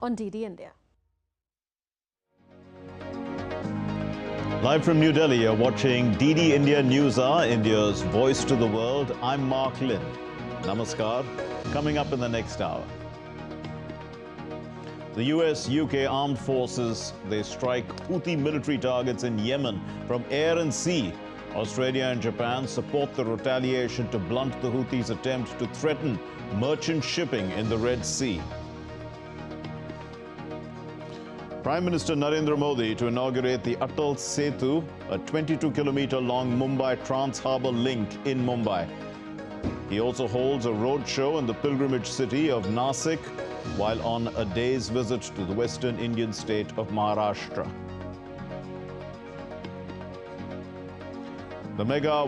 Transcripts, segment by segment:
on DD India. Live from New Delhi, you're watching DD India News Hour, India's voice to the world. I'm Mark Lynn. Namaskar. Coming up in the next hour. The US-UK armed forces, they strike Houthi military targets in Yemen from air and sea. Australia and Japan support the retaliation to blunt the Houthis' attempt to threaten merchant shipping in the Red Sea. Prime Minister Narendra Modi to inaugurate the Atal Setu, a 22-kilometer-long Mumbai trans-harbour link in Mumbai. He also holds a roadshow in the pilgrimage city of Nasik while on a day's visit to the western Indian state of Maharashtra. The mega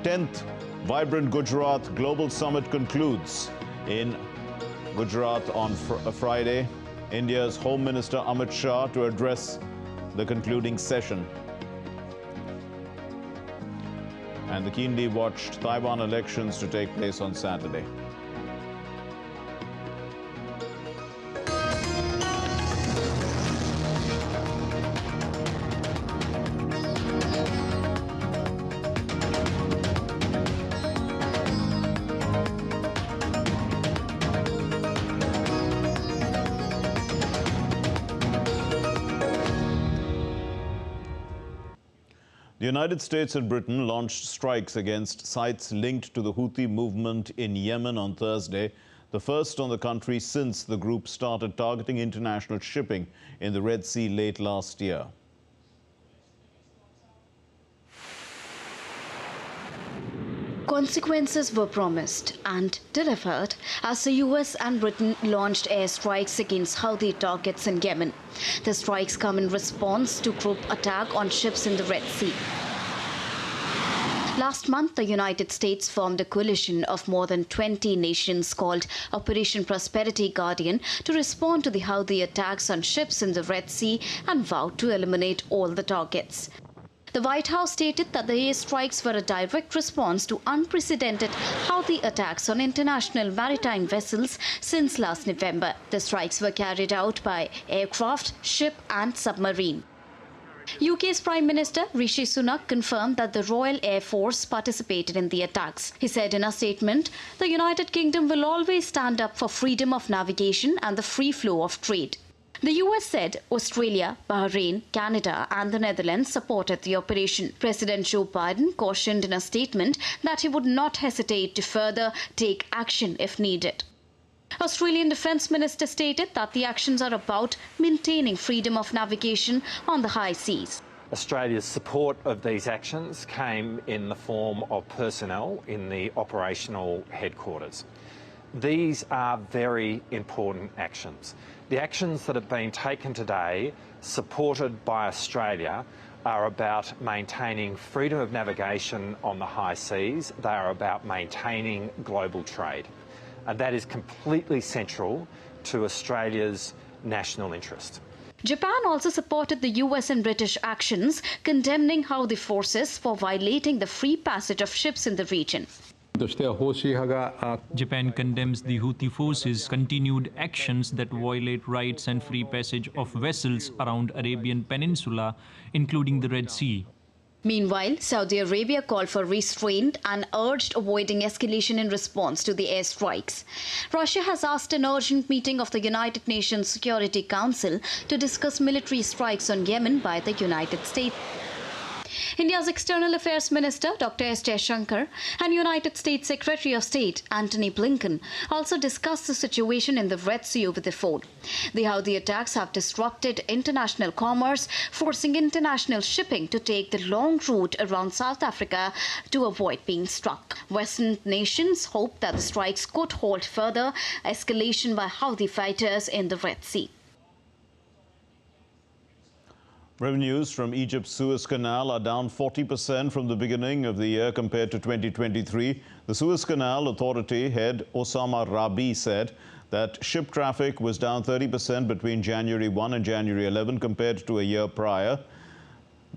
10th Vibrant Gujarat Global Summit concludes in Gujarat on Friday. India's Home Minister Amit Shah to address the concluding session. And the keenly watched Taiwan elections to take place on Saturday. The United States and Britain launched strikes against sites linked to the Houthi movement in Yemen on Thursday, the first on the country since the group started targeting international shipping in the Red Sea late last year. Consequences were promised and delivered as the US and Britain launched airstrikes against Houthi targets in Yemen. The strikes come in response to group attack on ships in the Red Sea. Last month, the United States formed a coalition of more than 20 nations called Operation Prosperity Guardian to respond to the Houthi attacks on ships in the Red Sea and vowed to eliminate all the targets. The White House stated that the airstrikes were a direct response to unprecedented Houthi attacks on international maritime vessels since last November. The strikes were carried out by aircraft, ship and submarine. UK's Prime Minister Rishi Sunak confirmed that the Royal Air Force participated in the attacks. He said in a statement, "The United Kingdom will always stand up for freedom of navigation and the free flow of trade." The US said Australia, Bahrain, Canada and the Netherlands supported the operation. President Joe Biden cautioned in a statement that he would not hesitate to further take action if needed. Australian Defence Minister stated that the actions are about maintaining freedom of navigation on the high seas. Australia's support of these actions came in the form of personnel in the operational headquarters. These are very important actions. The actions that have been taken today, supported by Australia, are about maintaining freedom of navigation on the high seas. They are about maintaining global trade. And that is completely central to Australia's national interest. Japan also supported the US and British actions, condemning Houthi forces for violating the free passage of ships in the region. Japan condemns the Houthi forces' continued actions that violate rights and free passage of vessels around Arabian Peninsula, including the Red Sea. Meanwhile, Saudi Arabia called for restraint and urged avoiding escalation in response to the airstrikes. Russia has asked an urgent meeting of the United Nations Security Council to discuss military strikes on Yemen by the United States. India's External Affairs Minister Dr. S. Jaishankar and United States Secretary of State Antony Blinken also discussed the situation in the Red Sea over the phone. The Houthi attacks have disrupted international commerce, forcing international shipping to take the long route around South Africa to avoid being struck. Western nations hope that the strikes could halt further escalation by Houthi fighters in the Red Sea. Revenues from Egypt's Suez Canal are down 40% from the beginning of the year compared to 2023. The Suez Canal Authority head Osama Rabi said that ship traffic was down 30% between January 1 and January 11 compared to a year prior.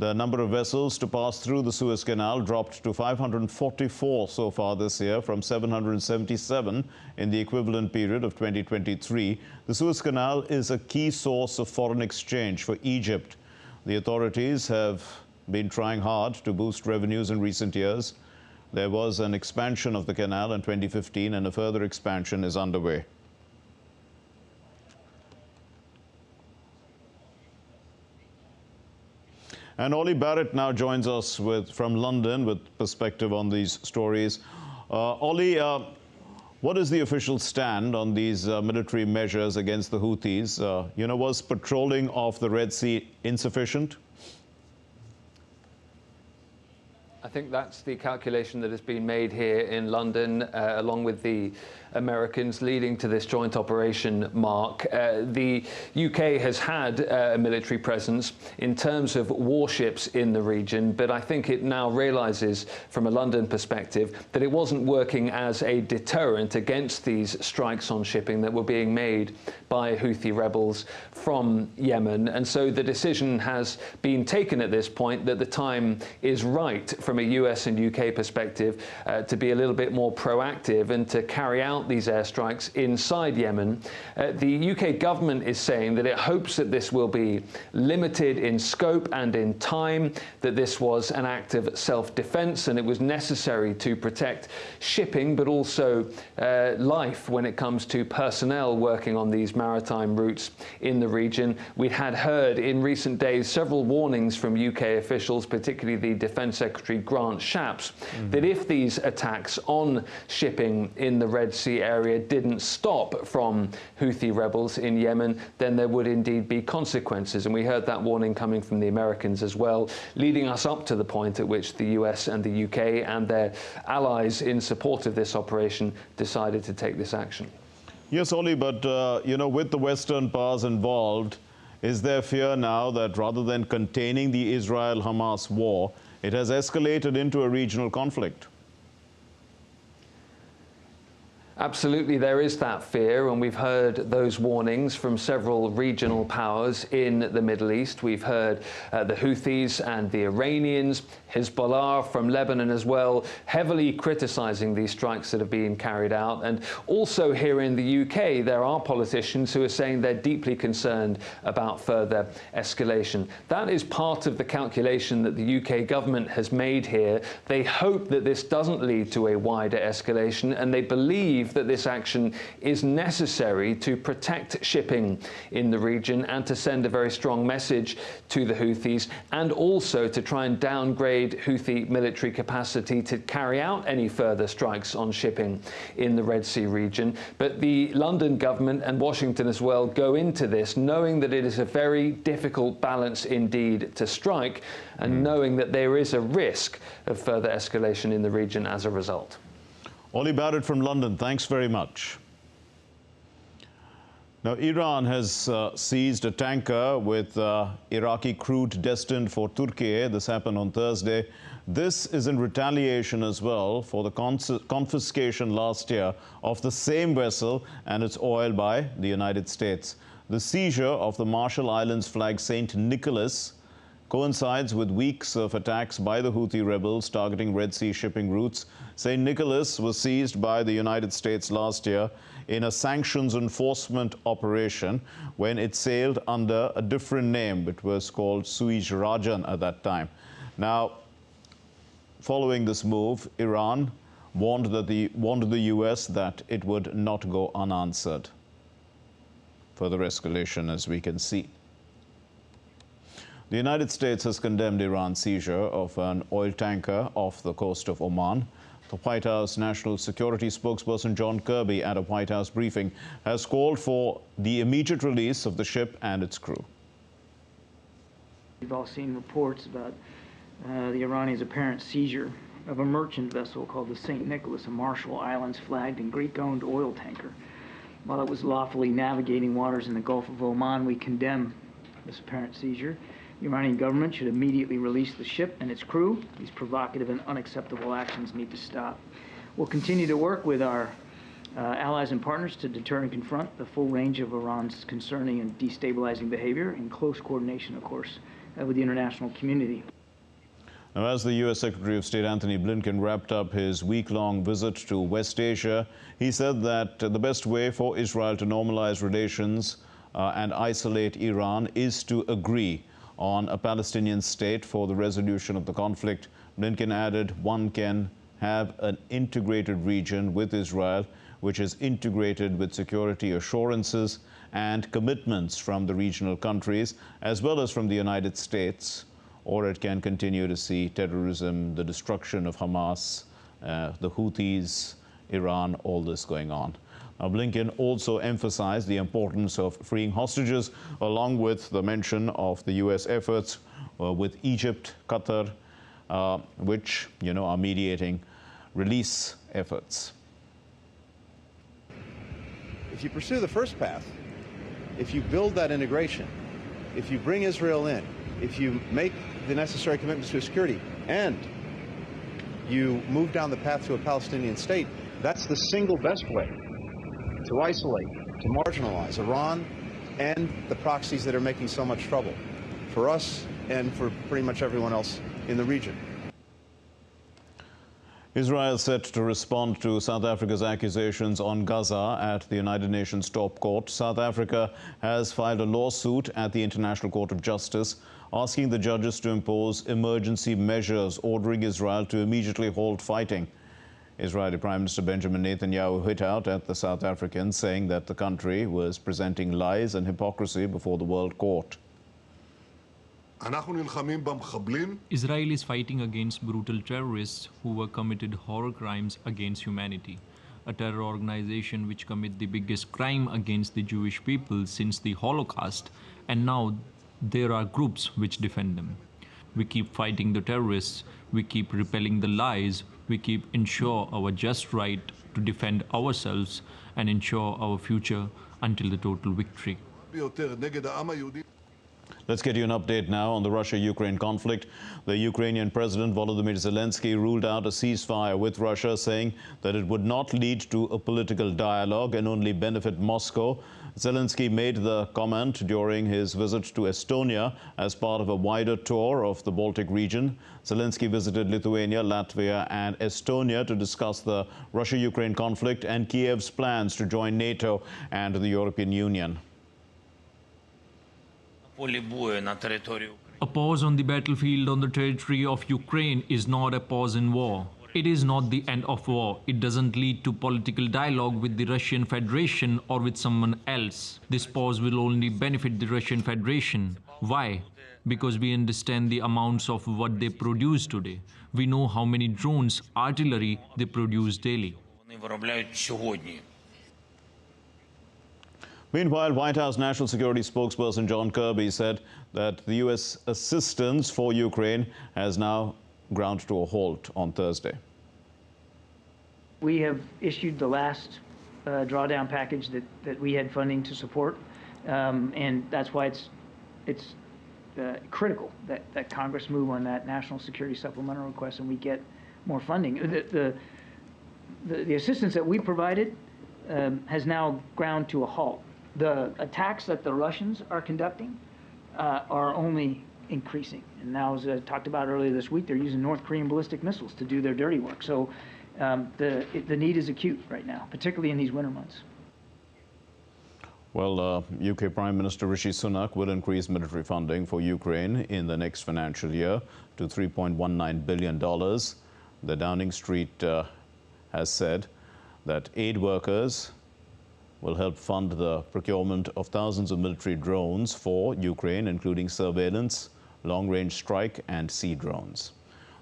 The number of vessels to pass through the Suez Canal dropped to 544 so far this year from 777 in the equivalent period of 2023. The Suez Canal is a key source of foreign exchange for Egypt. The authorities have been trying hard to boost revenues in recent years. There was an expansion of the canal in 2015 and a further expansion is underway. And Ollie Barrett now joins us from London with perspective on these stories. Ollie, what is the official stand on these military measures against the Houthis? Was patrolling of the Red Sea insufficient? I think that's the calculation that has been made here in London, along with the Americans leading to this joint operation, Mark. The UK has had a military presence in terms of warships in the region, but I think it now realises from a London perspective that it wasn't working as a deterrent against these strikes on shipping that were being made by Houthi rebels from Yemen. And so the decision has been taken at this point that the time is right from a US and UK perspective to be a little bit more proactive and to carry out these airstrikes inside Yemen. The UK government is saying that it hopes that this will be limited in scope and in time, that this was an act of self-defense and it was necessary to protect shipping, but also life when it comes to personnel working on these maritime routes in the region. We had heard in recent days several warnings from UK officials, particularly the Defence Secretary Grant Shapps, that if these attacks on shipping in the Red Sea area didn't stop from Houthi rebels in Yemen, then there would indeed be consequences. And we heard that warning coming from the Americans as well, leading us up to the point at which the US and the UK and their allies in support of this operation decided to take this action. Yes, Ollie, but, with the Western powers involved, is there fear now that rather than containing the Israel-Hamas war, it has escalated into a regional conflict? Absolutely, there is that fear, and we've heard those warnings from several regional powers in the Middle East. We've heard the Houthis and the Iranians, Hezbollah from Lebanon as well, heavily criticising these strikes that have been carried out. And also here in the UK, there are politicians who are saying they're deeply concerned about further escalation. That is part of the calculation that the UK government has made here. They hope that this doesn't lead to a wider escalation, and they believe that this action is necessary to protect shipping in the region and to send a very strong message to the Houthis, and also to try and downgrade Houthi military capacity to carry out any further strikes on shipping in the Red Sea region. But the London government and Washington as well go into this knowing that it is a very difficult balance indeed to strike, and knowing that there is a risk of further escalation in the region as a result. Ollie Barrett from London, thanks very much. Now, Iran has seized a tanker with Iraqi crude destined for Turkey. This happened on Thursday. This is in retaliation as well for the confiscation last year of the same vessel and its oil by the United States. The seizure of the Marshall Islands flag St. Nicholas coincides with weeks of attacks by the Houthi rebels targeting Red Sea shipping routes. St. Nicholas was seized by the United States last year in a sanctions enforcement operation when it sailed under a different name. It was called Suez Rajan at that time. Now, following this move, Iran warned the US that it would not go unanswered. Further escalation, as we can see. The United States has condemned Iran's seizure of an oil tanker off the coast of Oman. The White House National Security spokesperson John Kirby at a White House briefing has called for the immediate release of the ship and its crew. We've all seen reports about the Iranians' apparent seizure of a merchant vessel called the St. Nicholas, a Marshall Islands flagged and Greek-owned oil tanker. While it was lawfully navigating waters in the Gulf of Oman, we condemn this apparent seizure. The Iranian government should immediately release the ship and its crew. These provocative and unacceptable actions need to stop. We'll continue to work with our allies and partners to deter and confront the full range of Iran's concerning and destabilizing behavior, in close coordination, of course, with the international community. Now, as the U.S. Secretary of State Anthony Blinken wrapped up his week-long visit to West Asia, he said that the best way for Israel to normalize relations and isolate Iran is to agree on a Palestinian state for the resolution of the conflict. Blinken added one can have an integrated region with Israel, which is integrated with security assurances and commitments from the regional countries, as well as from the United States, or it can continue to see terrorism, the destruction of Hamas, the Houthis, Iran, all this going on. Now, Blinken also emphasized the importance of freeing hostages, along with the mention of the U.S. efforts with Egypt, Qatar, which, are mediating release efforts. If you pursue the first path, if you build that integration, if you bring Israel in, if you make the necessary commitments to security, and you move down the path to a Palestinian state, that's the single best way to isolate, to marginalize Iran and the proxies that are making so much trouble for us and for pretty much everyone else in the region. Israel set to respond to South Africa's accusations on Gaza at the United Nations top court. South Africa has filed a lawsuit at the International Court of Justice, asking the judges to impose emergency measures, ordering Israel to immediately halt fighting. Israeli Prime Minister Benjamin Netanyahu hit out at the South Africans, saying that the country was presenting lies and hypocrisy before the World Court. Israel is fighting against brutal terrorists who were committed horror crimes against humanity, a terror organization which commit the biggest crime against the Jewish people since the Holocaust, and now there are groups which defend them. We keep fighting the terrorists, we keep repelling the lies, we keep ensure our just right to defend ourselves and ensure our future until the total victory. Let's get you an update now on the Russia-Ukraine conflict. The Ukrainian President Volodymyr Zelensky ruled out a ceasefire with Russia, saying that it would not lead to a political dialogue and only benefit Moscow. Zelensky made the comment during his visit to Estonia as part of a wider tour of the Baltic region. Zelensky visited Lithuania, Latvia and Estonia to discuss the Russia-Ukraine conflict and Kiev's plans to join NATO and the European Union. A pause on the battlefield on the territory of Ukraine is not a pause in war. It is not the end of war. It doesn't lead to political dialogue with the Russian Federation or with someone else. This pause will only benefit the Russian Federation. Why? Because we understand the amounts of what they produce today. We know how many drones, artillery they produce daily. Meanwhile, White House National Security spokesperson John Kirby said that the U.S. assistance for Ukraine has now ground to a halt on Thursday. We have issued the last drawdown package that we had funding to support, and that's why it's critical that Congress move on that national security supplemental request and we get more funding. The assistance that we provided has now ground to a halt. The attacks that the Russians are conducting are only increasing. And now, as I talked about earlier this week, they're using North Korean ballistic missiles to do their dirty work. So the need is acute right now, particularly in these winter months. Well, UK Prime Minister Rishi Sunak will increase military funding for Ukraine in the next financial year to $3.19 billion. The Downing Street has said that aid workers will help fund the procurement of thousands of military drones for Ukraine, including surveillance, long-range strike and sea drones.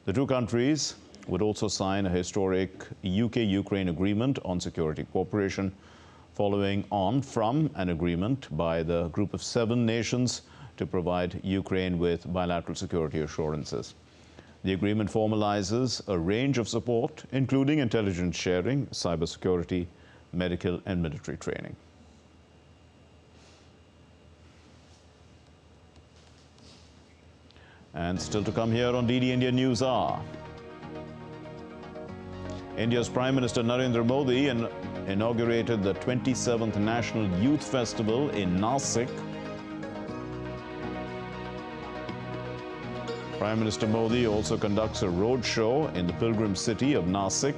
The two countries would also sign a historic UK-Ukraine agreement on security cooperation, following on from an agreement by the group of 7 nations to provide Ukraine with bilateral security assurances. The agreement formalizes a range of support, including intelligence sharing, cybersecurity, medical and military training. And still to come here on DD India News Hour. India's Prime Minister Narendra Modi inaugurated the 27th National Youth Festival in Nasik. Prime Minister Modi also conducts a road show in the pilgrim city of Nasik.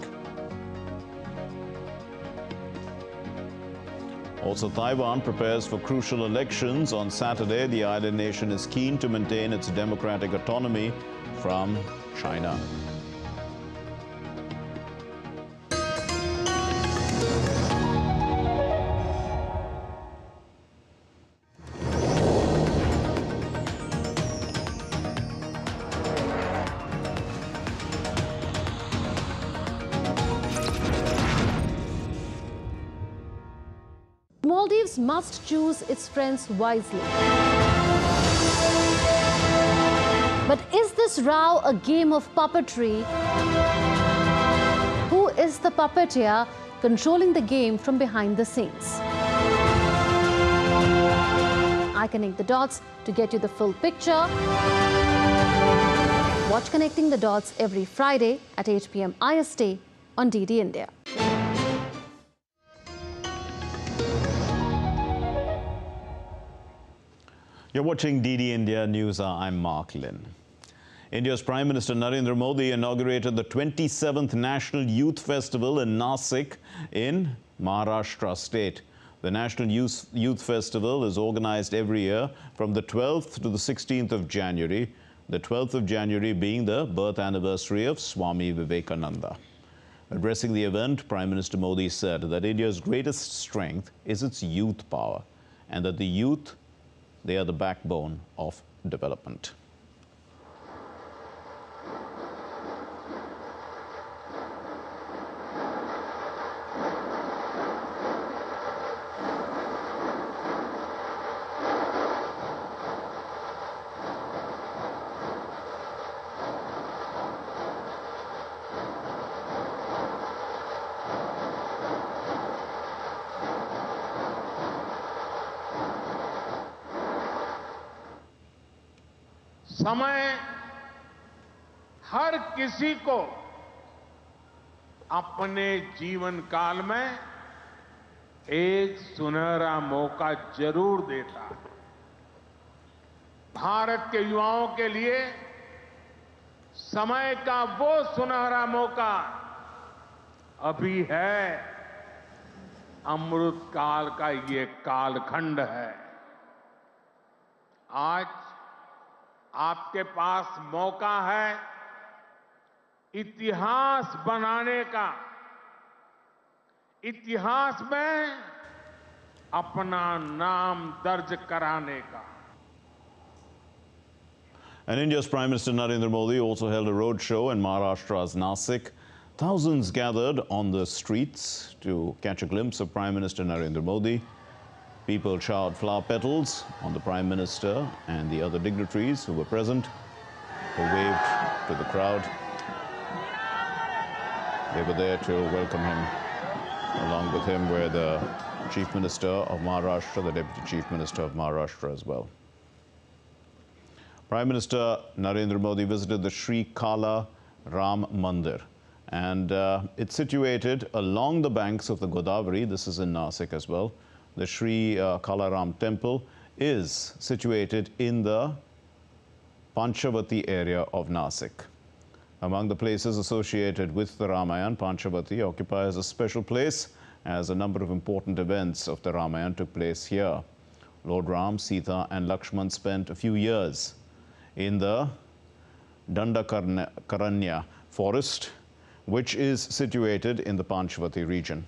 Also, Taiwan prepares for crucial elections on Saturday. The island nation is keen to maintain its democratic autonomy from China. Maldives must choose its friends wisely. But is this row a game of puppetry? Who is the puppeteer controlling the game from behind the scenes? I connect the dots to get you the full picture. Watch Connecting the Dots every Friday at 8 p.m. IST on DD India. You're watching DD India News. I'm Mark Lynn. India's Prime Minister Narendra Modi inaugurated the 27th National Youth Festival in Nasik in Maharashtra state. The National Youth Festival is organized every year from the 12th to the 16th of January, the 12th of January being the birth anniversary of Swami Vivekananda. Addressing the event, Prime Minister Modi said that India's greatest strength is its youth power and that the youth, they are the backbone of development. समय हर किसी को अपने जीवन काल में एक सुनहरा मौका जरूर देता है। भारत के युवाओं के लिए समय का वो सुनहरा मौका अभी है। अमृत काल का ये कालखंड है। आज आपके पास मौका है इतिहास बनाने का, इतिहास में अपना नाम दर्ज कराने का। And India's Prime Minister Narendra Modi also held a road show in Maharashtra's Nasik. Thousands gathered on the streets to catch a glimpse of Prime Minister Narendra Modi. People showered flower petals on the Prime Minister and the other dignitaries who were present, who waved to the crowd. They were there to welcome him. Along with him were the Chief Minister of Maharashtra, the Deputy Chief Minister of Maharashtra as well. Prime Minister Narendra Modi visited the Shri Kala Ram Mandir, and it's situated along the banks of the Godavari. This is in Nasik as well. The Shri Kala Ram temple is situated in the Panchavati area of Nasik. Among the places associated with the Ramayana, Panchavati occupies a special place as a number of important events of the Ramayana took place here. Lord Ram, Sita and Lakshman spent a few years in the Dandakaranya forest, which is situated in the Panchavati region.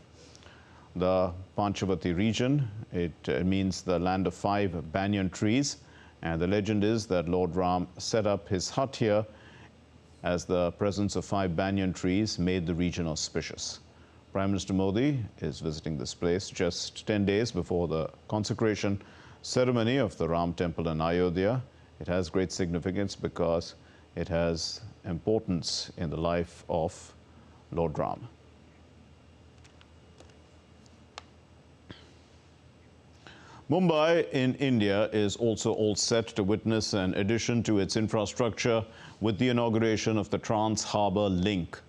The Panchavati region, it means the land of 5 banyan trees, and the legend is that Lord Ram set up his hut here as the presence of 5 banyan trees made the region auspicious. Prime Minister Modi is visiting this place just 10 days before the consecration ceremony of the Ram temple in Ayodhya. It has great significance because it has importance in the life of Lord Ram. Mumbai in India is also all set to witness an addition to its infrastructure with the inauguration of the Trans-Harbour Link.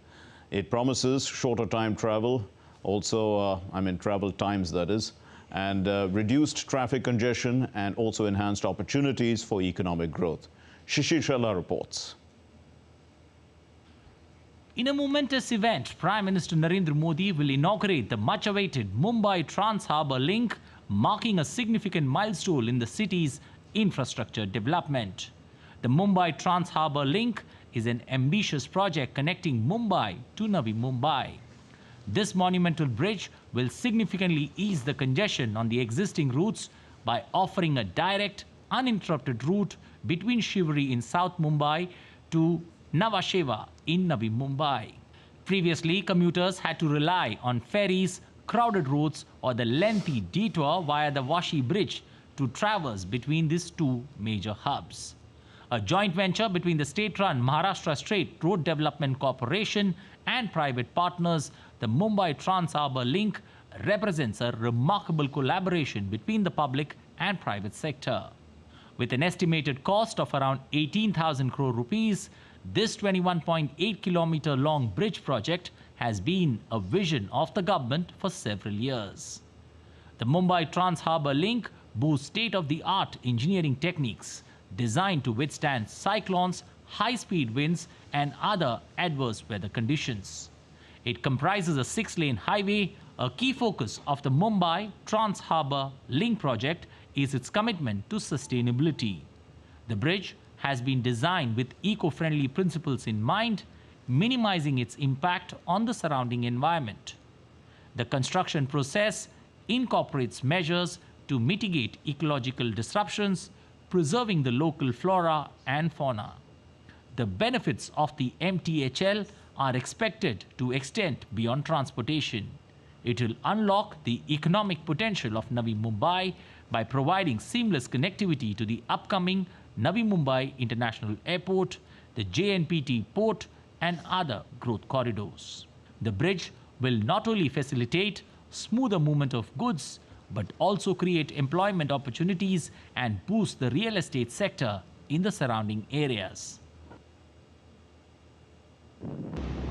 It promises shorter time travel, also, travel times that is, and reduced traffic congestion and also enhanced opportunities for economic growth. Shri reports. In a momentous event, Prime Minister Narendra Modi will inaugurate the much-awaited Mumbai Trans-Harbour Link, marking a significant milestone in the city's infrastructure development. The Mumbai Trans-Harbour Link is an ambitious project connecting Mumbai to Navi Mumbai. This monumental bridge will significantly ease the congestion on the existing routes by offering a direct, uninterrupted route between Shri in South Mumbai to Navasheva in Navi Mumbai. Previously, commuters had to rely on ferries, crowded roads, or the lengthy detour via the Vashi Bridge to traverse between these two major hubs. A joint venture between the state-run Maharashtra State Road Development Corporation and private partners, the Mumbai Trans-Harbour Link represents a remarkable collaboration between the public and private sector. With an estimated cost of around 18,000 crore rupees, this 21.8-kilometer long bridge project has been a vision of the government for several years. The Mumbai Trans-Harbour Link boasts state-of-the-art engineering techniques designed to withstand cyclones, high-speed winds, and other adverse weather conditions. It comprises a 6-lane highway. A key focus of the Mumbai Trans-Harbour Link project is its commitment to sustainability. The bridge has been designed with eco-friendly principles in mind, minimizing its impact on the surrounding environment. The construction process incorporates measures to mitigate ecological disruptions, preserving the local flora and fauna. The benefits of the MTHL are expected to extend beyond transportation. It will unlock the economic potential of Navi Mumbai by providing seamless connectivity to the upcoming Navi Mumbai International Airport, the JNPT port, and other growth corridors. The bridge will not only facilitate smoother movement of goods, but also create employment opportunities and boost the real estate sector in the surrounding areas.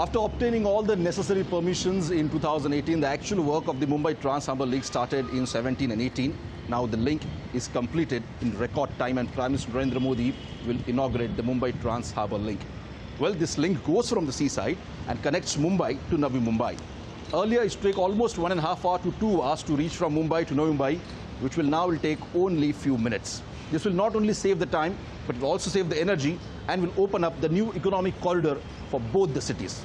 After obtaining all the necessary permissions in 2018, the actual work of the Mumbai Trans-Harbour Link started in 17 and 18. Now the link is completed in record time and Prime Minister Narendra Modi will inaugurate the Mumbai Trans-Harbour Link. Well, this link goes from the seaside and connects Mumbai to Navi Mumbai. Earlier, it took almost 1.5 hours to 2 hours to reach from Mumbai to Navi Mumbai, which will now take only a few minutes. This will not only save the time, but it will also save the energy and will open up the new economic corridor for both the cities.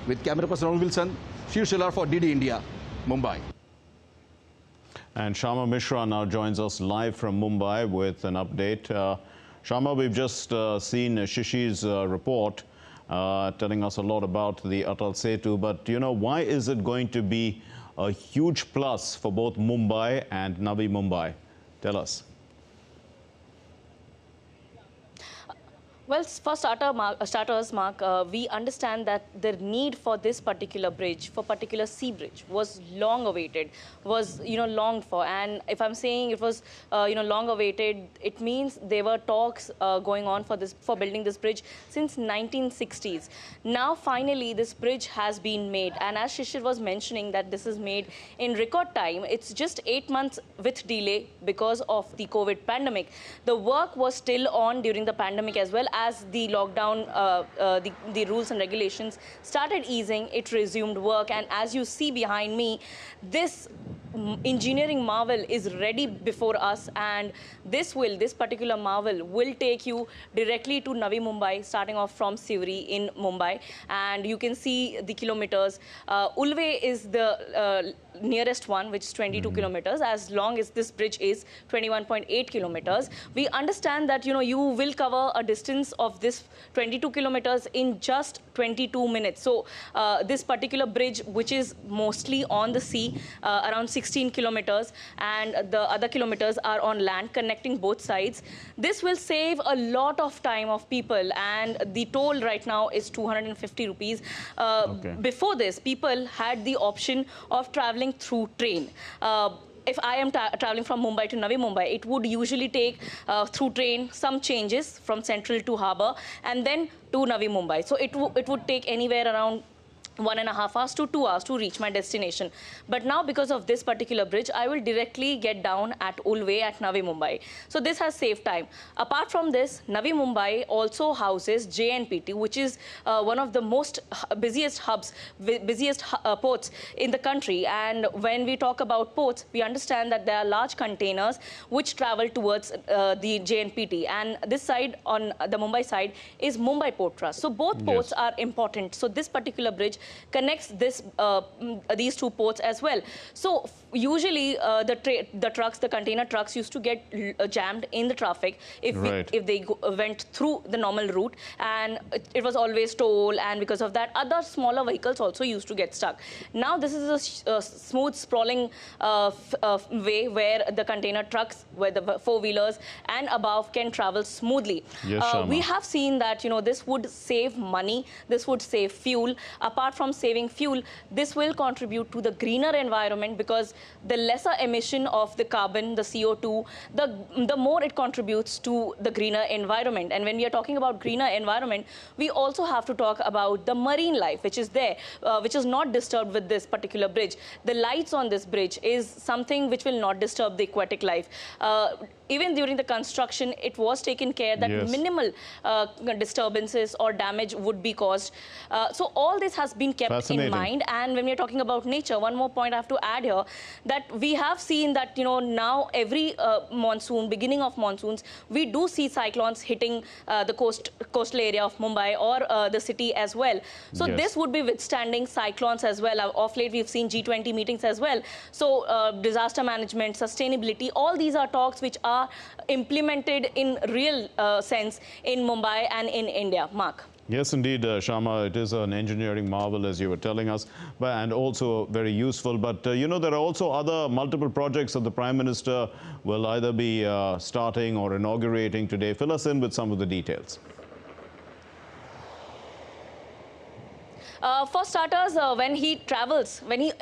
With camera person Ron Wilson, Shri for DD India, Mumbai. And Shama Mishra now joins us live from Mumbai with an update. Shama, we've just seen Shishi's report telling us a lot about the Atal Setu, but you know, why is it going to be a huge plus for both Mumbai and Navi Mumbai? Tell us. Well, for starters, Mark, we understand that the need for this particular bridge, for particular sea bridge, was long awaited, was longed for. And if I'm saying it was long awaited, it means there were talks going on for building this bridge since 1960s. Now, finally, this bridge has been made. And as Shishir was mentioning that this is made in record time, it's just 8 months with delay because of the COVID pandemic. The work was still on during the pandemic as well. As the lockdown, the rules and regulations started easing, it resumed work. And as you see behind me, this engineering marvel is ready before us, and this particular marvel will take you directly to Navi Mumbai, starting off from Shri in Mumbai. And you can see the kilometers. Ulve is the nearest one, which is 22 kilometers, as long as this bridge is 21.8 kilometers. We understand that you will cover a distance of this 22 kilometers in just 22 minutes. So this particular bridge, which is mostly on the sea, around 16 kilometers, and the other kilometers are on land, connecting both sides. This will save a lot of time of people, and the toll right now is 250 rupees. Before this, people had the option of traveling through train. If I am traveling from Mumbai to Navi Mumbai, it would usually take through train some changes from central to harbour and then to Navi Mumbai. So it would take anywhere around 1.5 hours to 2 hours to reach my destination. But now, because of this particular bridge, I will directly get down at Ulve at Navi Mumbai. So this has saved time. Apart from this, Navi Mumbai also houses JNPT, which is one of the most busiest hubs, busiest ports in the country. And when we talk about ports, we understand that there are large containers which travel towards the JNPT. And this side, on the Mumbai side, is Mumbai Port Trust. So both ports are important. So this particular bridge connects these two ports as well. So usually the container trucks used to get jammed in the traffic if they went through the normal route, and it was always toll, and because of that other smaller vehicles also used to get stuck. Now this is a smooth sprawling way where the container trucks, where the four-wheelers and above can travel smoothly. We have seen that this would save money, this would save fuel. Apart from saving fuel, this will contribute to the greener environment, because the lesser emission of the carbon, the CO2, the more it contributes to the greener environment. And when we are talking about greener environment, we also have to talk about the marine life, which is there, which is not disturbed with this particular bridge. The lights on this bridge is something which will not disturb the aquatic life. Even during the construction, it was taken care that minimal disturbances or damage would be caused. So all this has been kept in mind. And when we are talking about nature, one more point I have to add here, that we have seen that now every monsoon, beginning of monsoons, we do see cyclones hitting the coastal area of Mumbai or the city as well. So this would be withstanding cyclones as well. Of late, we've seen G20 meetings as well. So disaster management, sustainability, all these are talks which are implemented in real sense in Mumbai and in India. Mark. Yes, indeed, Shama, it is an engineering marvel, as you were telling us, and also very useful. But, there are also other multiple projects that the Prime Minister will either be starting or inaugurating today. Fill us in with some of the details. For starters, when he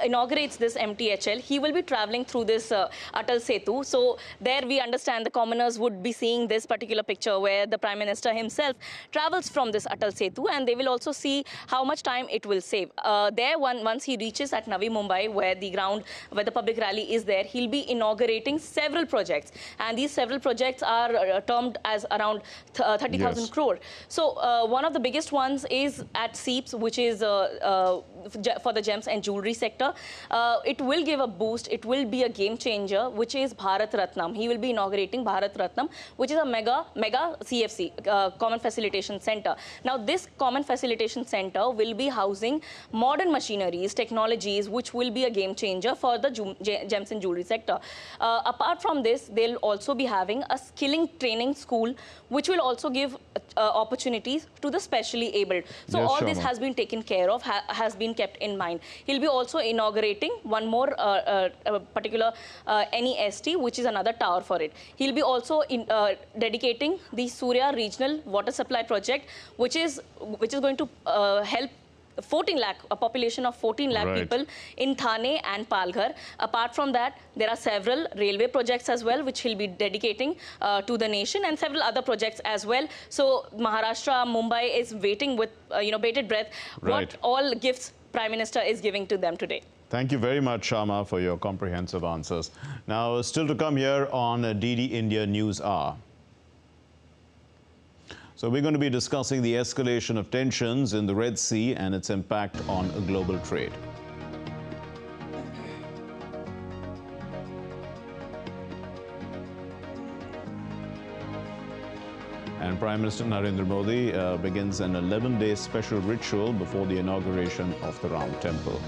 inaugurates this MTHL, he will be traveling through this Atal Setu. So there we understand the commoners would be seeing this particular picture where the Prime Minister himself travels from this Atal Setu, and they will also see how much time it will save. Once he reaches at Navi Mumbai, where the public rally is there, he'll be inaugurating several projects. And these several projects are termed as around 30,000 crore. So one of the biggest ones is at SEEPS, which is for the gems and jewelry sector. It will give a boost. It will be a game changer, which is Bharat Ratnam. He will be inaugurating Bharat Ratnam, which is a mega CFC, Common Facilitation Center. Now, this Common Facilitation Center will be housing modern machineries, technologies, which will be a game changer for the gems and jewelry sector. Apart from this, they'll also be having a skilling training school, which will also give opportunities to the specially abled. So all this has been taken care of, has been kept in mind. He'll be also inaugurating one more particular NEST, which is another tower for it. He'll be also dedicating the Surya Regional Water Supply Project, which is going to help 14 lakh, a population of 14 lakh people in Thane and Palghar. Apart from that, there are several railway projects as well, which he'll be dedicating to the nation, and several other projects as well. So Maharashtra, Mumbai is waiting with bated breath what all gifts Prime Minister is giving to them today. Thank you very much, Shama, for your comprehensive answers. Now, still to come here on DD India News Hour. So we're going to be discussing the escalation of tensions in the Red Sea and its impact on global trade. And Prime Minister Narendra Modi begins an 11-day special ritual before the inauguration of the Ram Temple.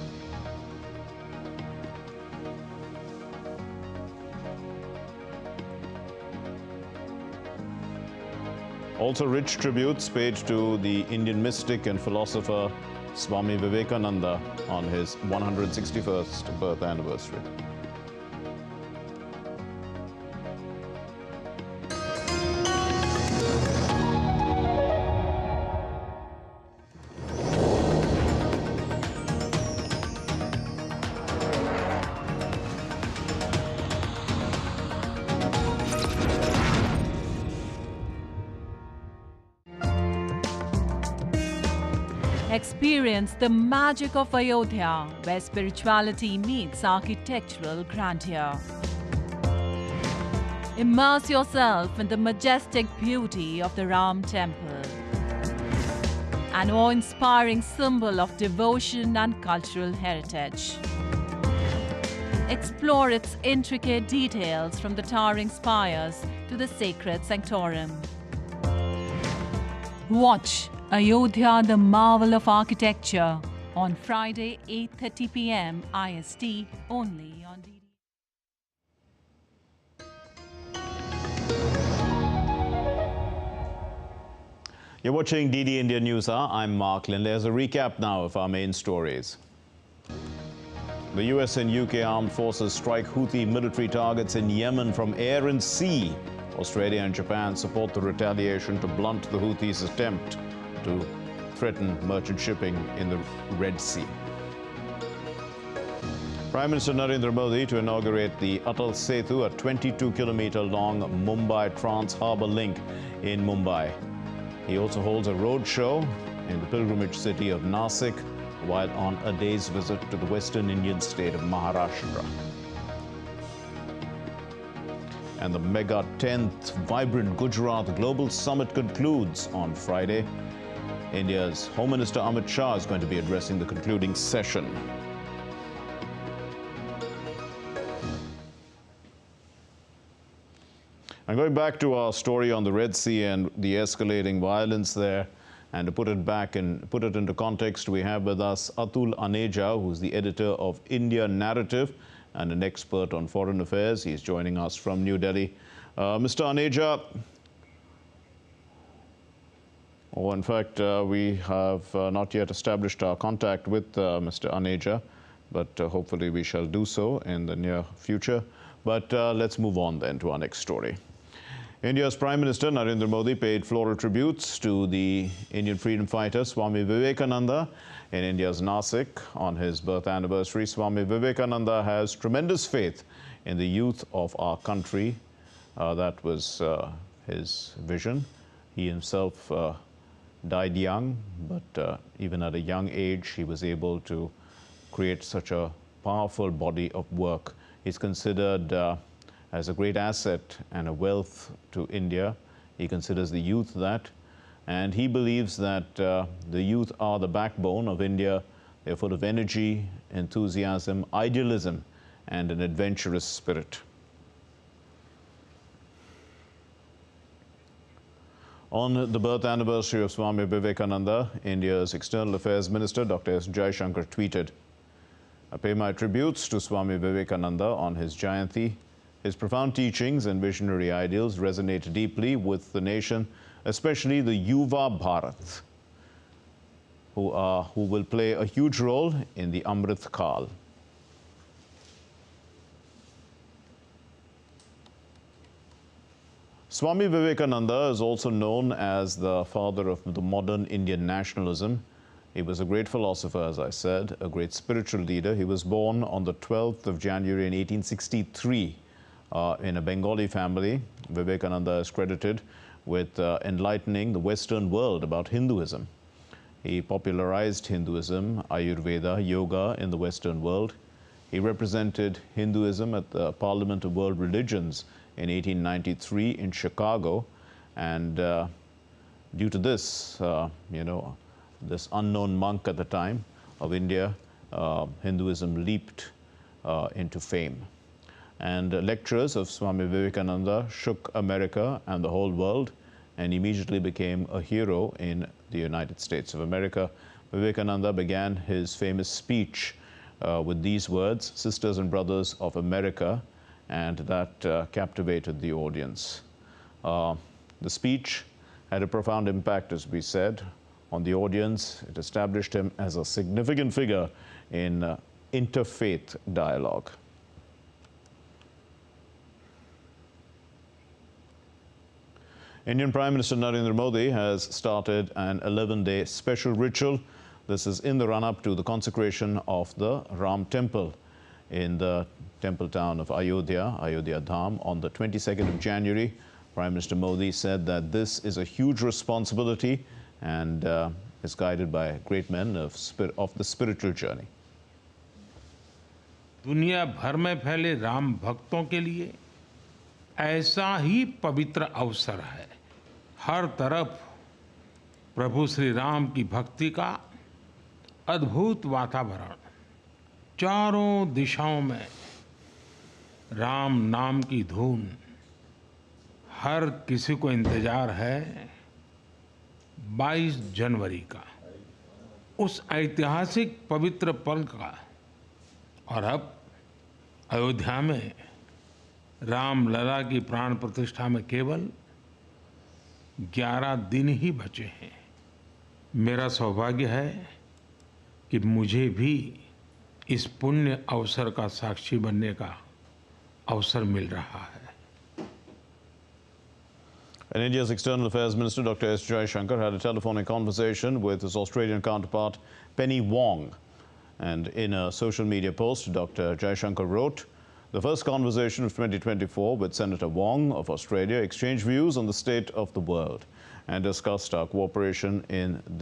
Also, rich tributes paid to the Indian mystic and philosopher Swami Vivekananda on his 161st birth anniversary. Experience the magic of Ayodhya, where spirituality meets architectural grandeur. Immerse yourself in the majestic beauty of the Ram Temple, an awe-inspiring symbol of devotion and cultural heritage. Explore its intricate details from the towering spires to the sacred sanctorum. Watch Ayodhya, the marvel of architecture, on Friday, 8:30 p.m. IST, only on DD. You're watching DD India News Hour. I'm Mark Lindley. There's a recap now of our main stories. The US and UK armed forces strike Houthi military targets in Yemen from air and sea. Australia and Japan support the retaliation to blunt the Houthis' attempt to threaten merchant shipping in the Red Sea. Prime Minister Narendra Modi to inaugurate the Atal Setu, a 22-kilometer-long Mumbai Trans-Harbour link in Mumbai. He also holds a road show in the pilgrimage city of Nasik while on a day's visit to the western Indian state of Maharashtra. And the mega 10th Vibrant Gujarat Global Summit concludes on Friday. India's Home Minister Amit Shah is going to be addressing the concluding session. And going back to our story on the Red Sea and the escalating violence there, and to put it into context, we have with us Atul Aneja, who's the editor of India Narrative and an expert on foreign affairs. He's joining us from New Delhi. Mr. Aneja, in fact, we have not yet established our contact with Mr. Aneja, but hopefully we shall do so in the near future. But let's move on then to our next story. India's Prime Minister Narendra Modi paid floral tributes to the Indian freedom fighter Swami Vivekananda in India's Nasik on his birth anniversary. Swami Vivekananda has tremendous faith in the youth of our country. That was his vision. He himself died young, but even at a young age, he was able to create such a powerful body of work. He's considered as a great asset and a wealth to India. He considers the youth that, and he believes that the youth are the backbone of India. They're full of energy, enthusiasm, idealism, and an adventurous spirit. On the birth anniversary of Swami Vivekananda, India's External Affairs Minister Dr. S. Jaishankar tweeted, "I pay my tributes to Swami Vivekananda on his Jayanti. His profound teachings and visionary ideals resonate deeply with the nation, especially the Yuva Bharat, who will play a huge role in the Amrit Kal." Swami Vivekananda is also known as the father of the modern Indian nationalism. He was a great philosopher, as I said, a great spiritual leader. He was born on the 12th of January in 1863 in a Bengali family. Vivekananda is credited with enlightening the Western world about Hinduism. He popularized Hinduism, Ayurveda, yoga in the Western world. He represented Hinduism at the Parliament of World Religions in 1893 in Chicago, and due to this, this unknown monk at the time of India, Hinduism leaped into fame. And lectures of Swami Vivekananda shook America and the whole world, and immediately became a hero in the United States of America. Vivekananda began his famous speech with these words, "Sisters and brothers of America," and that captivated the audience. The speech had a profound impact, as we said, on the audience. It established him as a significant figure in interfaith dialogue. Indian Prime Minister Narendra Modi has started an 11-day special ritual. This is in the run-up to the consecration of the Ram Temple in the temple town of Ayodhya, Ayodhya Dham, on the 22nd of January. Prime Minister Modi said that this is a huge responsibility, and is guided by great men of the spiritual journey. दुनिया भर में फैले राम भक्तों के लिए ऐसा ही पवित्र अवसर है। हर तरफ प्रभु श्री राम की भक्ति का अद्भुत वातावरण, चारों दिशाओं में राम नाम की धून, हर किसी को इंतजार है 22 जनवरी का, उस ऐतिहासिक पवित्र पल का। और अब अयोध्या में राम लला की प्राण प्रतिष्ठा में केवल 11 दिन ही बचे हैं। मेरा सौभाग्य है कि मुझे भी इस पुण्य अवसर का साक्षी बनने का अवसर मिल रहा है। And India's External Affairs Minister Dr. S. Jaishankar had a telephonic conversation with his Australian counterpart Penny Wong. And in a social media post, Dr. Jaishankar wrote, "The first conversation of 2024 with Senator Wong of Australia exchanged views on the state of the world and discussed our cooperation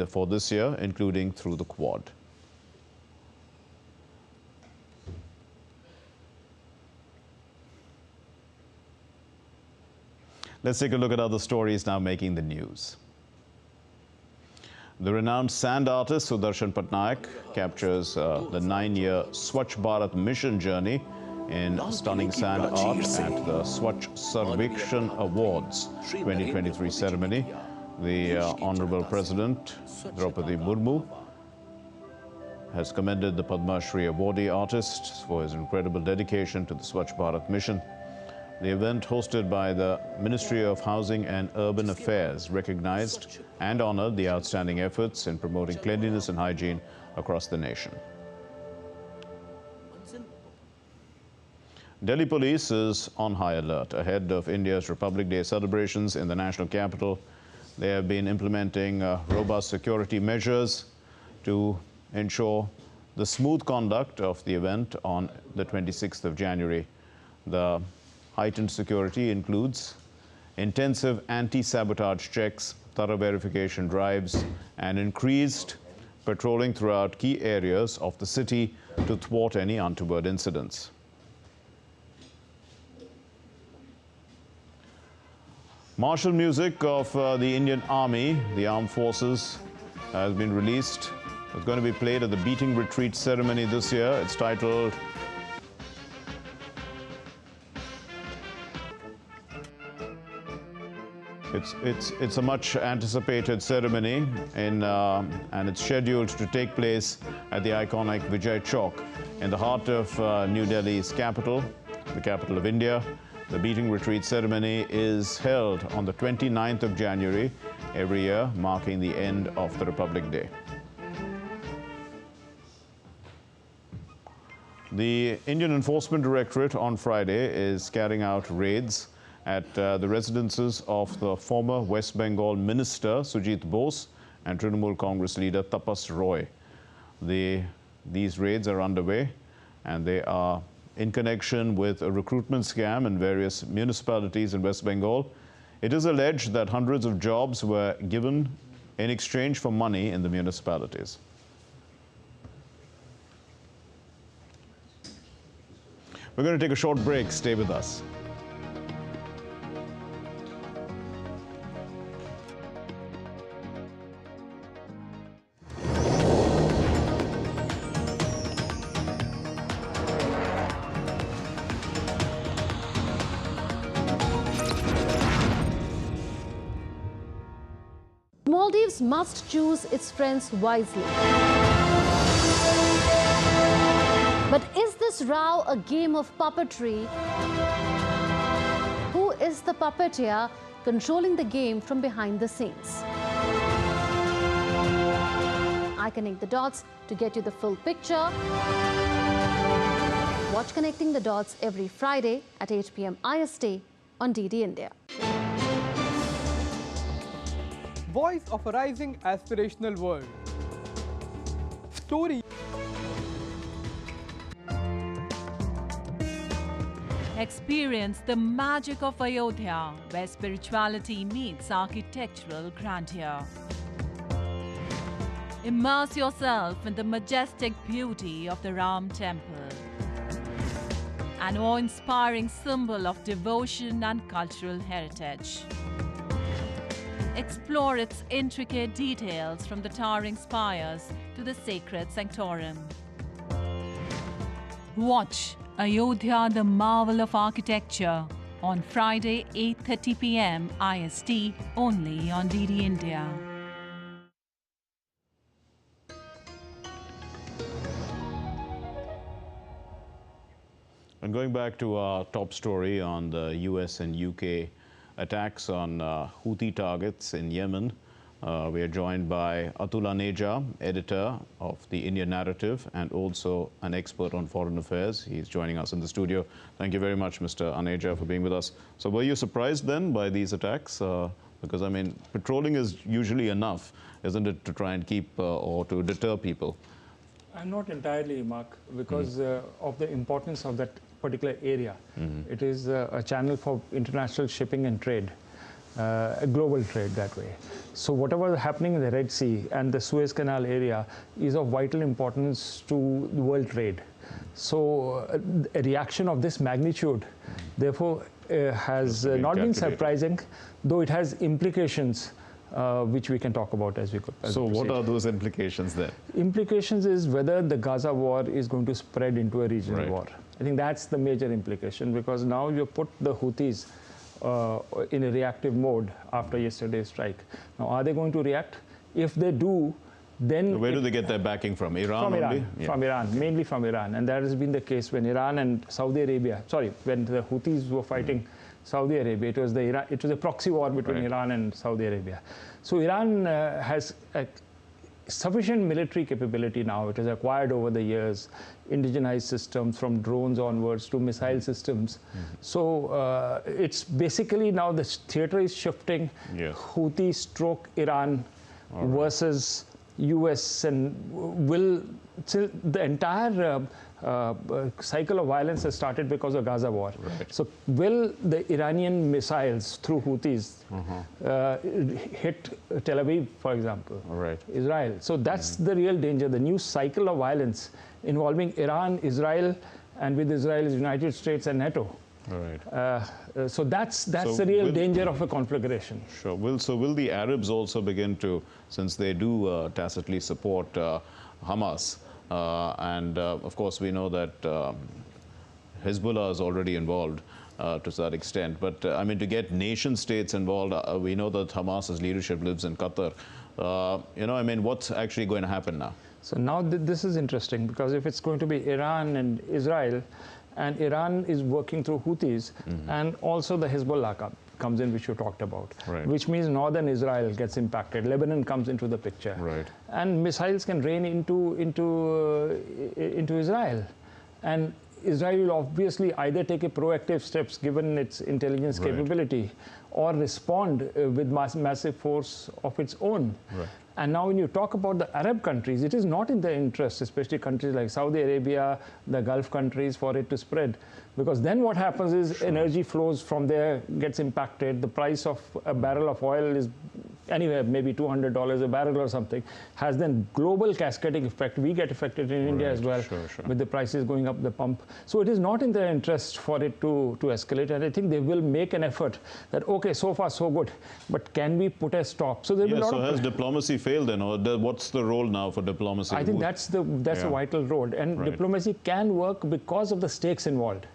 for this year, including through the Quad." Let's take a look at other stories now making the news. The renowned sand artist Sudarshan Patnaik captures the 9-year Swachh Bharat mission journey in stunning sand art at the Swachh Sarvekshan Awards 2023 ceremony. The Honorable President Draupadi Murmu has commended the Padma Shri awardee artist for his incredible dedication to the Swachh Bharat mission. The event, hosted by the Ministry of Housing and Urban Affairs, recognized and honored the outstanding efforts in promoting cleanliness and hygiene across the nation. Delhi police is on high alert ahead of India's Republic Day celebrations in the national capital. They have been implementing robust security measures to ensure the smooth conduct of the event on the 26th of January. The heightened security includes intensive anti-sabotage checks, thorough verification drives, and increased patrolling throughout key areas of the city to thwart any untoward incidents. Martial music of the Indian Army, the Armed Forces, has been released. It's going to be played at the beating retreat ceremony this year. It's titled It's a much anticipated ceremony and it's scheduled to take place at the iconic Vijay Chowk in the heart of New Delhi's capital, the capital of India. The beating retreat ceremony is held on the 29th of January every year, marking the end of the Republic Day. The Indian Enforcement Directorate on Friday is carrying out raids at the residences of the former West Bengal Minister Sujit Bose and Trinamool Congress leader Tapas Roy. These raids are underway and they are in connection with a recruitment scam in various municipalities in West Bengal. It is alleged that hundreds of jobs were given in exchange for money in the municipalities. We're going to take a short break. Stay with us. Maldives must choose its friends wisely. But is this row a game of puppetry? Who is the puppeteer controlling the game from behind the scenes? I connect the dots to get you the full picture. Watch Connecting the Dots every Friday at 8 p.m. IST on DD India. Voice of a rising aspirational world. Story. Experience the magic of Ayodhya, where spirituality meets architectural grandeur. Immerse yourself in the majestic beauty of the Ram Temple, an awe-inspiring symbol of devotion and cultural heritage. Explore its intricate details from the towering spires to the sacred sanctorum. Watch Ayodhya, the marvel of architecture, on Friday, 8:30 p.m. IST, only on DD India. And going back to our top story on the US and UK attacks on Houthi targets in Yemen, we are joined by Atul Setu, editor of the India Narrative and also an expert on foreign affairs. He's joining us in the studio. Thank you very much, Mr. Setu, for being with us. So were you surprised then by these attacks? Because, I mean, patrolling is usually enough, isn't it, to try and keep or to deter people? I'm not entirely, Mark, because of the importance of that particular area. It is a channel for international shipping and trade, a global trade that way. So whatever is happening in the Red Sea and the Suez Canal area is of vital importance to the world trade. So a reaction of this magnitude, therefore, has not been surprising, though it has implications which we can talk about as we go. So what are those implications there? Implications is whether the Gaza war is going to spread into a regional war. I think that's the major implication, because now you put the Houthis in a reactive mode after yesterday's strike. Now, are they going to react? If they do, then... Where do they get their backing from? Iran from only? Iran, from Iran, mainly from Iran. And that has been the case when Iran and Saudi Arabia, when the Houthis were fighting Saudi Arabia, it was a proxy war between Iran and Saudi Arabia. So Iran has sufficient military capability now. It has acquired over the years indigenized systems from drones onwards to missile systems. So it's basically now the theater is shifting. Houthi stroke Iran versus US, and the entire cycle of violence has started because of Gaza war. So will the Iranian missiles through Houthis hit Tel Aviv, for example, Israel? So that's the real danger, the new cycle of violence involving Iran, Israel, and with Israel is United States and NATO. So that's the real danger of a conflagration. Sure. So will the Arabs also begin to, since they do tacitly support Hamas, and of course we know that Hezbollah is already involved to that extent, but I mean, to get nation states involved, we know that Hamas's leadership lives in Qatar. You know, I mean, what's actually going to happen now? So now this is interesting, because if it's going to be Iran and Israel, and Iran is working through Houthis, and also the Hezbollah comes in, which you talked about, which means northern Israel gets impacted. Lebanon comes into the picture, and missiles can rain into Israel, and Israel will obviously either take a proactive steps given its intelligence capability, or respond with massive force of its own. And now when you talk about the Arab countries, it is not in their interest, especially countries like Saudi Arabia, the Gulf countries, for it to spread. Because then what happens is energy flows from there, gets impacted. The price of a barrel of oil is anywhere, maybe $200 a barrel or something, has then global cascading effect. We get affected in India as well, with the prices going up the pump. So it is not in their interest for it to escalate. And I think they will make an effort that, okay, so far so good, but can we put a stop? So there will be a lot has diplomacy failed then, or what's the role now for diplomacy? I think that's a vital role. And diplomacy can work because of the stakes involved.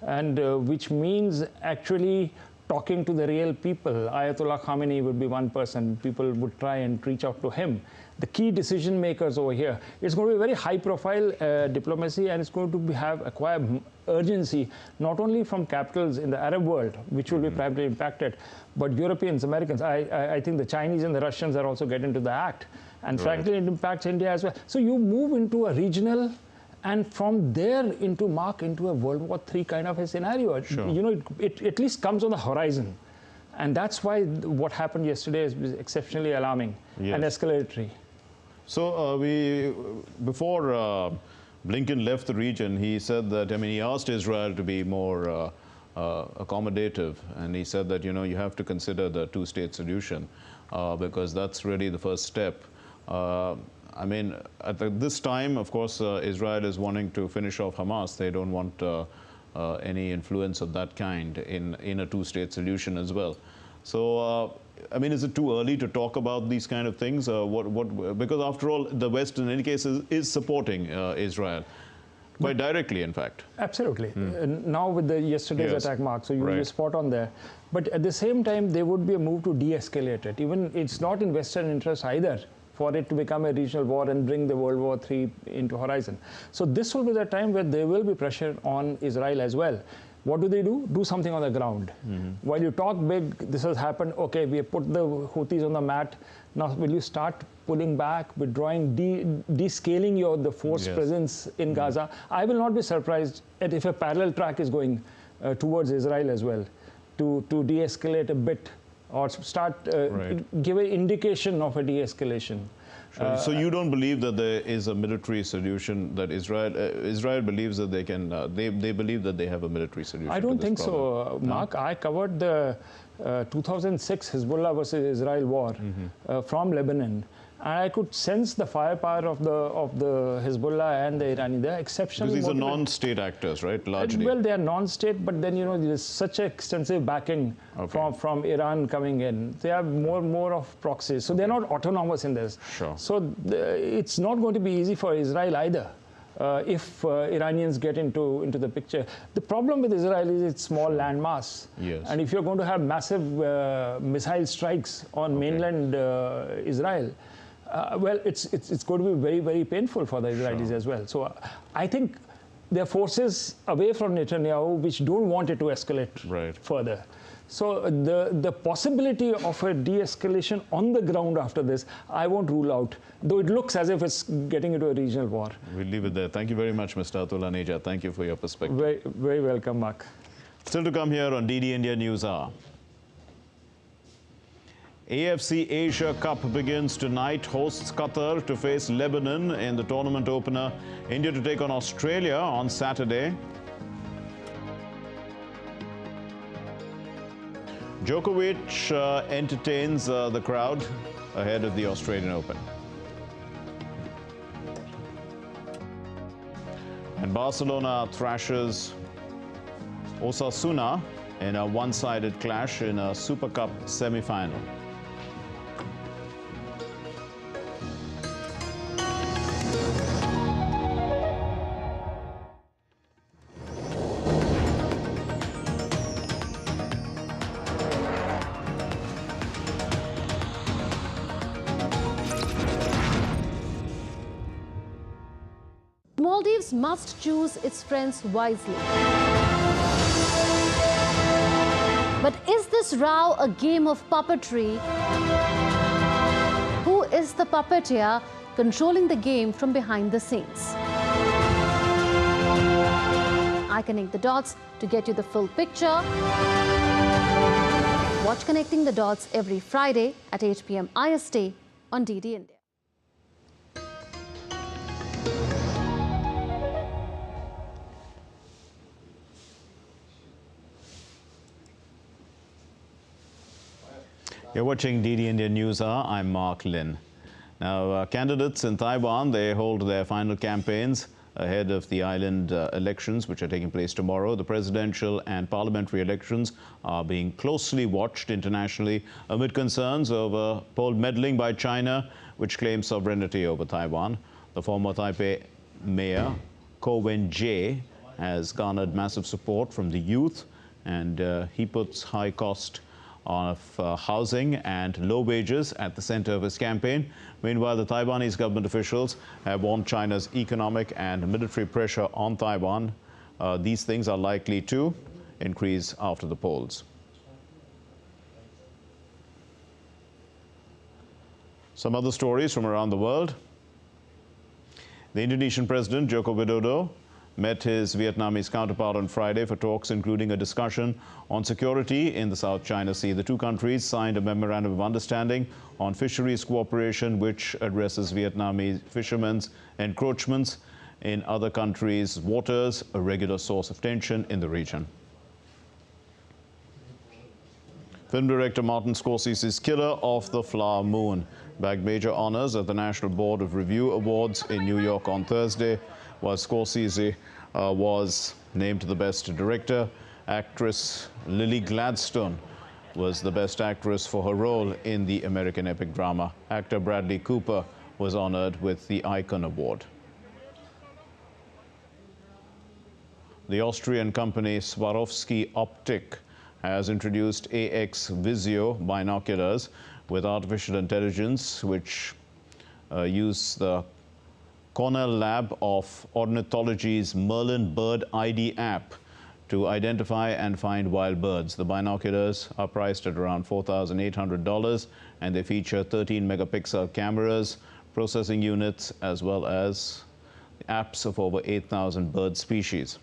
And which means actually talking to the real people. Ayatollah Khamenei would be one person. People would try and reach out to him. The key decision makers over here. It's going to be very high profile diplomacy, and it's going to acquire urgency, not only from capitals in the Arab world, which will be primarily impacted, but Europeans, Americans. I think the Chinese and the Russians are also getting into the act. And frankly, it impacts India as well. So you move into a regional, and from there into a World War III kind of a scenario. You know, it at least comes on the horizon. And that's why what happened yesterday is exceptionally alarming and escalatory. So before Blinken left the region, he said that, I mean, he asked Israel to be more accommodative. And he said that, you know, you have to consider the two-state solution because that's really the first step. I mean, at this time, of course, Israel is wanting to finish off Hamas. They don't want any influence of that kind in a two-state solution as well. So, I mean, is it too early to talk about these kind of things? Because after all, the West, in any case, is supporting Israel. Quite directly, in fact. Absolutely. Now with the yesterday's attack, Mark, so you're spot on there. But at the same time, there would be a move to de-escalate it. Even it's not in Western interest either for it to become a regional war and bring the World War III into horizon. So this will be the time where there will be pressure on Israel as well. What do? Do something on the ground. While you talk big, this has happened, okay, we have put the Houthis on the mat. Now, will you start pulling back, withdrawing, descaling the force presence in Gaza? I will not be surprised if a parallel track is going towards Israel as well, to de-escalate a bit or start give an indication of a de-escalation. Sure. So you don't believe that there is a military solution, that Israel believes that they can, they believe that they have a military solution? I don't think so, Mark. I covered the 2006 Hezbollah versus Israel war from Lebanon. And I could sense the firepower of the Hezbollah and the Irani. They're exceptionally because these are non-state actors, right? Largely. Well, they are non-state, but then there's such extensive backing from Iran coming in. They are more of proxies, so they're not autonomous in this. Sure. So it's not going to be easy for Israel either. If Iranians get into the picture. The problem with Israel is its small land mass. Yes. And if you're going to have massive missile strikes on mainland Israel, well, it's going to be very, very painful for the Israelis as well. So I think there are forces away from Netanyahu which don't want it to escalate further. So the possibility of a de-escalation on the ground after this, I won't rule out, though it looks as if it's getting into a regional war. We'll leave it there. Thank you very much, Mr. Atul Aneja. Thank you for your perspective. Very, very welcome, Mark. Still to come here on DD India News Hour. AFC Asia Cup begins tonight. Hosts Qatar to face Lebanon in the tournament opener. India to take on Australia on Saturday. Djokovic entertains the crowd ahead of the Australian Open. And Barcelona thrashes Osasuna in a one-sided clash in a Super Cup semi-final. Maldives must choose its friends wisely. But is this row a game of puppetry? Who is the puppeteer controlling the game from behind the scenes? I connect the dots to get you the full picture. Watch Connecting the Dots every Friday at 8 p.m. IST on DD India. You're watching DD India News Hour. I'm Mark Lin. Now, candidates in Taiwan, they hold their final campaigns ahead of the island elections, which are taking place tomorrow. The presidential and parliamentary elections are being closely watched internationally amid concerns over poll meddling by China, which claims sovereignty over Taiwan. The former Taipei mayor, Ko Wen-je, has garnered massive support from the youth, and he puts high cost of housing and low wages at the center of his campaign. Meanwhile, the Taiwanese government officials have warned China's economic and military pressure on Taiwan. These things are likely to increase after the polls. Some other stories from around the world. The Indonesian President Joko Widodo met his Vietnamese counterpart on Friday for talks including a discussion on security in the South China Sea. The two countries signed a memorandum of understanding on fisheries cooperation, which addresses Vietnamese fishermen's encroachments in other countries' waters, a regular source of tension in the region. Film director Martin Scorsese's Killer of the Flower Moon bagged major honors at the National Board of Review Awards in New York on Thursday, while Scorsese was named the Best Director. Actress Lily Gladstone was the Best Actress for her role in the American epic drama. Actor Bradley Cooper was honored with the Icon Award. The Austrian company Swarovski Optik has introduced AX Visio binoculars with artificial intelligence, which use the Cornell Lab of Ornithology's Merlin Bird ID app to identify and find wild birds. The binoculars are priced at around $4,800, and they feature 13-megapixel cameras, processing units, as well as apps of over 8,000 bird species.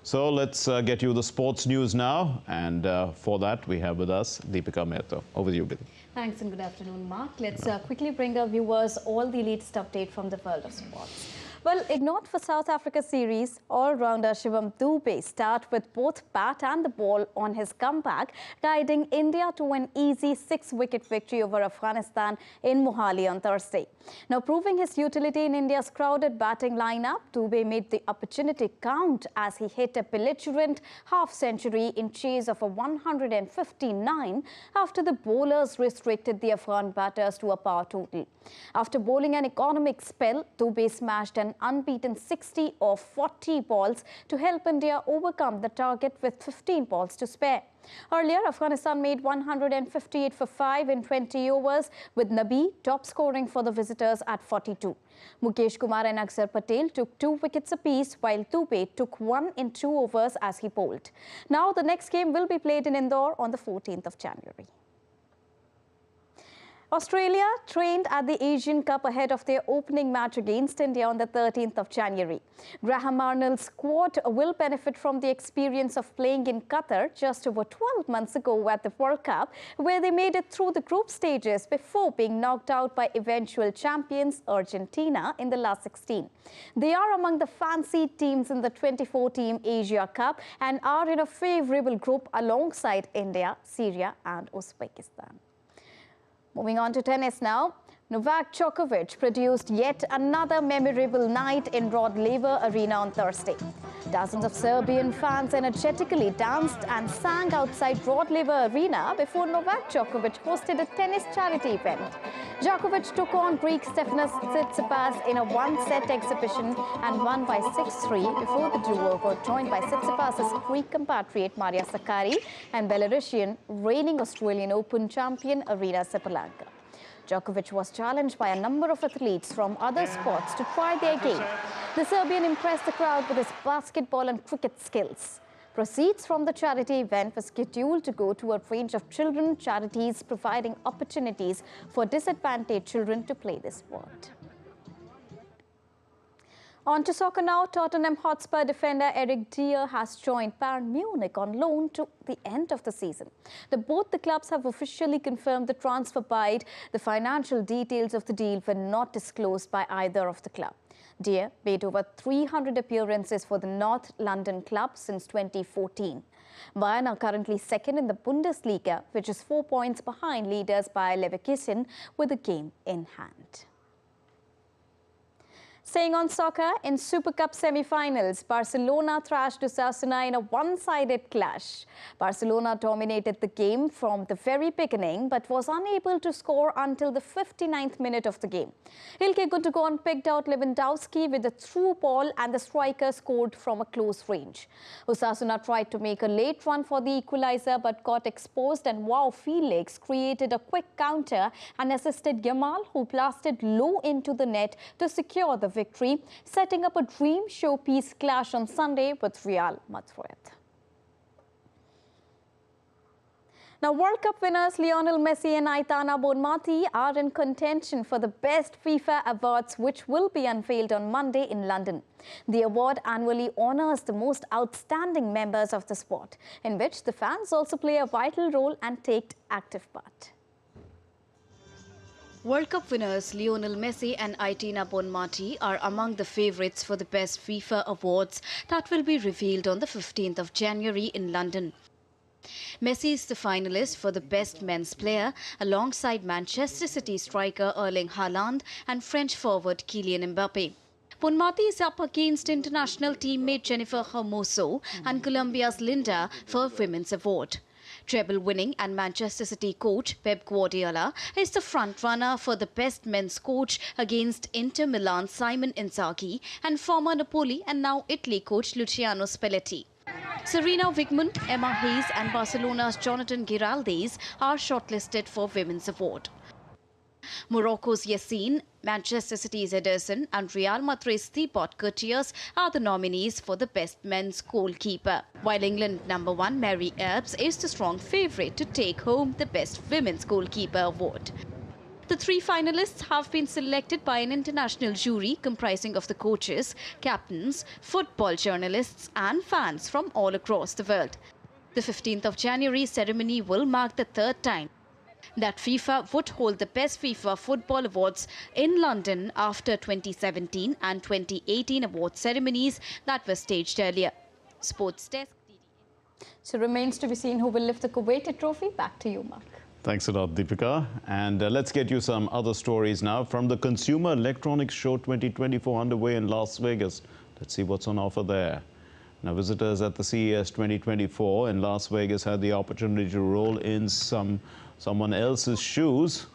So let's get you the sports news now, and for that we have with us Deepika Mehta. Over to you, Bidhi. Thanks and good afternoon, Mark. Let's quickly bring our viewers all the latest update from the world of sports. Well, ignored for South Africa series, all-rounder Shivam Dube start with both bat and the ball on his comeback, guiding India to an easy 6-wicket victory over Afghanistan in Mohali on Thursday. Now, proving his utility in India's crowded batting lineup, Dube made the opportunity count as he hit a belligerent half-century in chase of a 159 after the bowlers restricted the Afghan batters to a power total. After bowling an economic spell, Dube smashed an unbeaten 60 off 40 balls to help India overcome the target with 15 balls to spare. Earlier, Afghanistan made 158 for 5 in 20 overs, with Nabi top scoring for the visitors at 42. Mukesh Kumar and Akshar Patel took 2 wickets apiece, while Dube took 1 in 2 overs as he bowled. Now, the next game will be played in Indore on the 14th of January. Australia trained at the Asian Cup ahead of their opening match against India on the 13th of January. Graham Arnold's squad will benefit from the experience of playing in Qatar just over 12 months ago at the World Cup, where they made it through the group stages before being knocked out by eventual champions Argentina in the last 16. They are among the fancied teams in the 24-team Asia Cup and are in a favourable group alongside India, Syria and Uzbekistan. Moving on to tennis now. Novak Djokovic produced yet another memorable night in Rod Laver Arena on Thursday. Dozens of Serbian fans energetically danced and sang outside Rod Laver Arena before Novak Djokovic hosted a tennis charity event. Djokovic took on Greek Stefanos Tsitsipas in a 1-set exhibition and won by 6-3 before the duo were joined by Tsitsipas' Greek compatriot Maria Sakkari and Belarusian reigning Australian Open champion Aryna Sabalenka. Djokovic was challenged by a number of athletes from other sports to try their game. The Serbian impressed the crowd with his basketball and cricket skills. Proceeds from the charity event were scheduled to go to a range of children charities providing opportunities for disadvantaged children to play this sport. On to soccer now. Tottenham Hotspur defender Eric Dier has joined Bayern Munich on loan to the end of the season. Both the clubs have officially confirmed the transfer bid. The financial details of the deal were not disclosed by either of the club. Dier made over 300 appearances for the North London club since 2014. Bayern are currently second in the Bundesliga, which is 4 points behind leaders Bayer Leverkusen with a game in hand. Staying on soccer, in Super Cup semi-finals, Barcelona thrashed Osasuna in a one-sided clash. Barcelona dominated the game from the very beginning, but was unable to score until the 59th minute of the game. Ilkay Gundogan picked out Lewandowski with a through ball and the striker scored from a close range. Osasuna tried to make a late run for the equalizer, but got exposed, and João Felix created a quick counter and assisted Yamal, who blasted low into the net to secure the victory, setting up a dream showpiece clash on Sunday with Real Madrid. Now, World Cup winners Lionel Messi and Aitana Bonmati are in contention for the Best FIFA Awards, which will be unveiled on Monday in London. The award annually honours the most outstanding members of the sport, in which the fans also play a vital role and take active part. World Cup winners Lionel Messi and Aitana Bonmati are among the favourites for the Best FIFA Awards that will be revealed on the 15th of January in London. Messi is the finalist for the best men's player alongside Manchester City striker Erling Haaland and French forward Kylian Mbappe. Ponmati is up against international teammate Jennifer Hermoso and Colombia's Linda for Women's Award. Treble-winning and Manchester City coach Pep Guardiola is the front-runner for the best men's coach against Inter Milan's Simon Inzaghi and former Napoli and now Italy coach Luciano Spalletti. Serena Wigman, Emma Hayes and Barcelona's Jonathan Giraldes are shortlisted for Women's Award. Morocco's Yassine, Manchester City's Ederson and Real Madrid's Thibaut Courtois are the nominees for the best men's goalkeeper, while England #1 Mary Earps is the strong favourite to take home the best women's goalkeeper award. The 3 finalists have been selected by an international jury comprising of the coaches, captains, football journalists and fans from all across the world. The 15th of January ceremony will mark the 3rd time that FIFA would hold the Best FIFA Football Awards in London after 2017 and 2018 award ceremonies that were staged earlier. Sports Desk. So it remains to be seen who will lift the Kuwaiti trophy. Back to you, Mark. Thanks a lot, Deepika. And let's get you some other stories now from the Consumer Electronics Show 2024 underway in Las Vegas. Let's see what's on offer there. Now, visitors at the CES 2024 in Las Vegas had the opportunity to roll in someone else's shoes.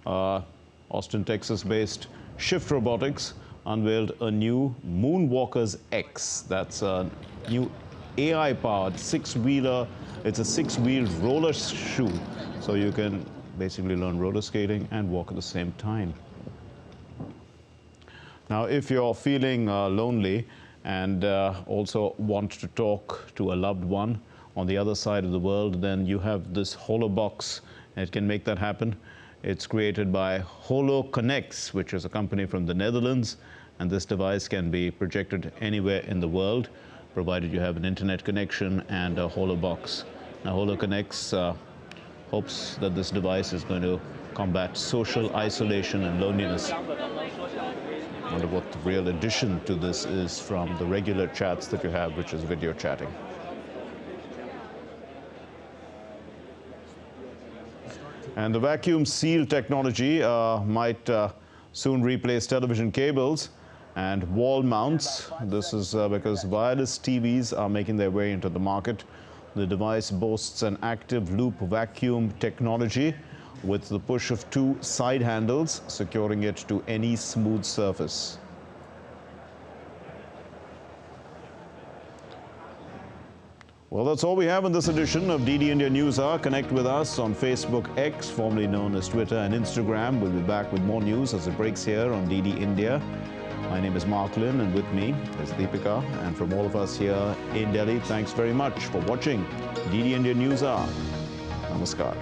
Austin, Texas-based Shift Robotics unveiled a new Moonwalkers X. That's a new AI-powered 6-wheeler. It's a 6-wheeled roller shoe, so you can basically learn roller skating and walk at the same time. Now, if you're feeling lonely and also want to talk to a loved one on the other side of the world, then you have this HoloBox. It can make that happen. It's created by HoloConnects, which is a company from the Netherlands, and this device can be projected anywhere in the world, provided you have an internet connection and a HoloBox. Now, HoloConnects hopes that this device is going to combat social isolation and loneliness. I wonder what the real addition to this is from the regular chats that you have, which is video chatting. And the vacuum seal technology might soon replace television cables and wall mounts. This is because wireless TVs are making their way into the market. The device boasts an active loop vacuum technology with the push of 2 side handles, securing it to any smooth surface. Well, that's all we have in this edition of DD India News Hour. Connect with us on Facebook X, formerly known as Twitter, and Instagram. We'll be back with more news as it breaks here on DD India. My name is Mark Lynn, and with me is Deepika. And from all of us here in Delhi, thanks very much for watching DD India News Hour. Namaskar.